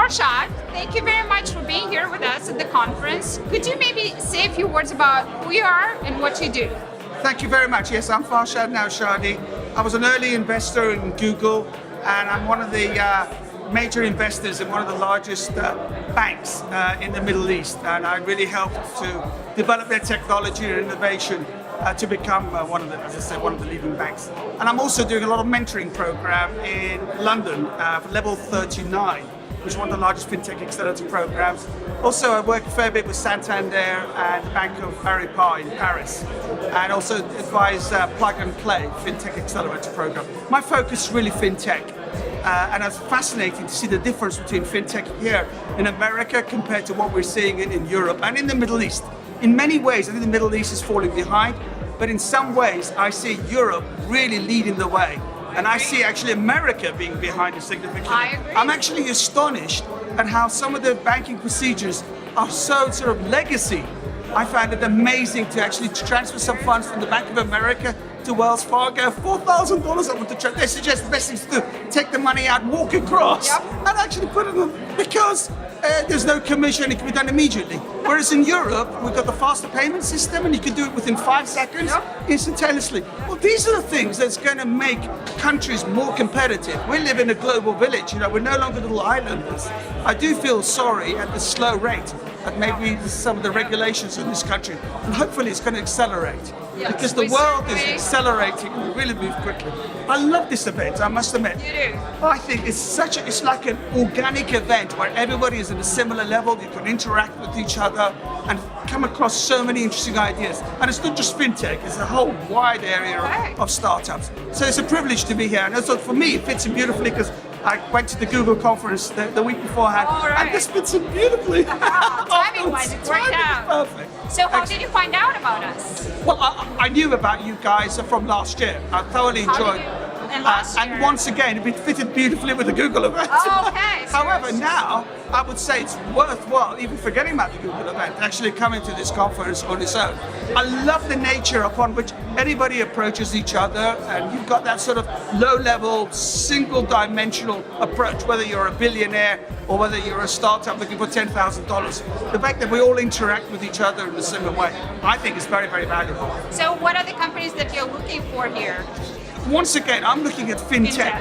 Farshad, thank you very much for being here with us at the conference. Could you maybe say a few words about who you are and what you do? Thank you very much. Yes, I'm Farshad Nowshadi. I was an early investor in Google, and I'm one of the major investors in one of the largest banks in the Middle East. And I really helped to develop their technology and innovation to become one of the leading banks. And I'm also doing a lot of mentoring program in London for level 39, which is one of the largest FinTech accelerator programs. Also, I work a fair bit with Santander and the Bank of Paris in Paris, and also advise Plug and Play FinTech accelerator program. My focus is really FinTech, and it's fascinating to see the difference between FinTech here in America compared to what we're seeing in Europe and in the Middle East. In many ways, I think the Middle East is falling behind, but in some ways, I see Europe really leading the way. And I see actually America being behind it significantly. I agree. I'm actually astonished at how some of the banking procedures are so sort of legacy. I find it amazing to actually transfer some funds from the Bank of America to Wells Fargo. $4,000 I want to transfer. They suggest the best thing to do, take the money out, walk across, and actually put it in, because there's no commission, it can be done immediately. Whereas in Europe, we've got the faster payment system and you can do it within 5 seconds, instantaneously. Well, these are the things that's going to make countries more competitive. We live in a global village, we're no longer little islanders. I do feel sorry at the slow rate at maybe some of the regulations in this country, and hopefully it's going to accelerate. Because the world is accelerating and really move quickly. I love this event, I must admit. You do. I think it's like an organic event where everybody is at a similar level, you can interact with each other and come across so many interesting ideas. And it's not just FinTech, it's a whole wide area of startups. So it's a privilege to be here. And also for me, it fits in beautifully because I went to the Google conference the week beforehand, and this fits in beautifully. Timing-wise, it's worked out. Perfect. So how did you find out about us? Well, I knew about you guys from last year. I thoroughly enjoyed it. And last year? And once again, it fitted beautifully with the Google event. Oh, okay. However, now, I would say it's worthwhile, even forgetting about the Google event, actually coming to this conference on its own. I love the nature upon which anybody approaches each other, and you've got that sort of low-level, single-dimensional approach, whether you're a billionaire or whether you're a startup looking for $10,000. The fact that we all interact with each other in a similar way, I think is very, very valuable. So what are the companies that you're looking for here? Once again, I'm looking at FinTech,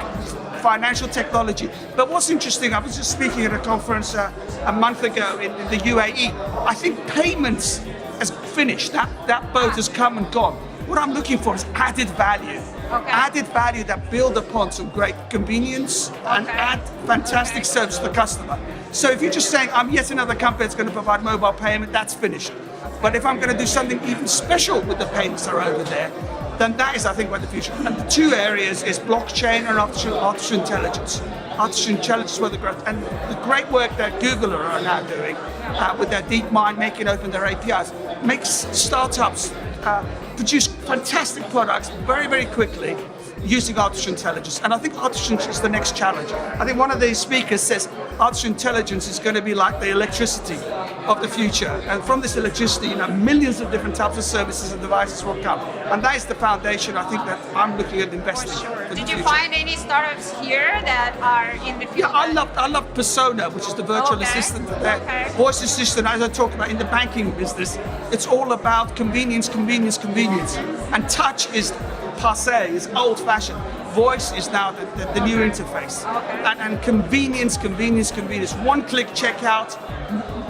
financial technology. But what's interesting, I was just speaking at a conference a month ago in the UAE. I think payments has finished. That boat has come and gone. What I'm looking for is added value. Added value that build upon some great convenience and add fantastic service to the customer. So if you're just saying, I'm yet another company that's going to provide mobile payment, that's finished. But if I'm going to do something even special with the payments that are over there, then that is, I think, where the future. And the two areas is blockchain and artificial intelligence. Artificial intelligence is where the growth, and the great work that Google are now doing with their DeepMind, making open their APIs, makes startups produce fantastic products very, very quickly using artificial intelligence. And I think artificial intelligence is the next challenge. I think one of the speakers says artificial intelligence is going to be like the electricity of the future. And from this electricity, millions of different types of services and devices will come. And that is the foundation, I think, that I'm looking at investing in. Did you find any startups here that are in the field? Yeah, I love Persona, which is the virtual assistant. Voice assistant, as I talked about in the banking business, it's all about convenience, convenience, convenience. And touch is passé, is old-fashioned. Voice is now the new interface. And convenience, convenience, convenience. One-click checkout,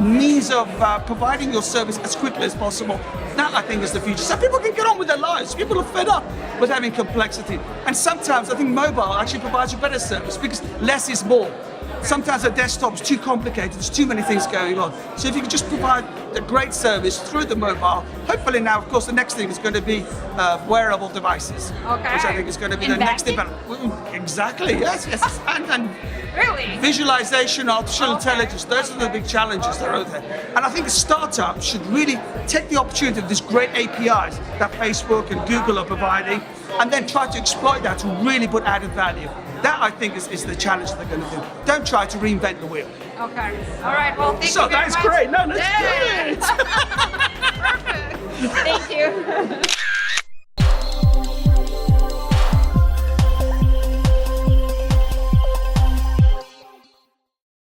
means of providing your service as quickly as possible. That, I think, is the future. So people can get on with their lives. People are fed up with having complexity. And sometimes I think mobile actually provides you better service because less is more. Sometimes a desktop is too complicated, there's too many things going on. So if you can just provide a great service through the mobile, hopefully now, of course, the next thing is going to be wearable devices, which I think is going to be the next development. Exactly, yes. And really? Visualization, artificial intelligence, those are the big challenges that are out there. And I think startups should really take the opportunity of these great APIs that Facebook and Google are providing, and then try to exploit that to really put added value. That, I think, is the challenge they're going to do. Don't try to reinvent the wheel. Okay. All right. Well, thank you So very that's much. great. No, that's great. Perfect. Thank you.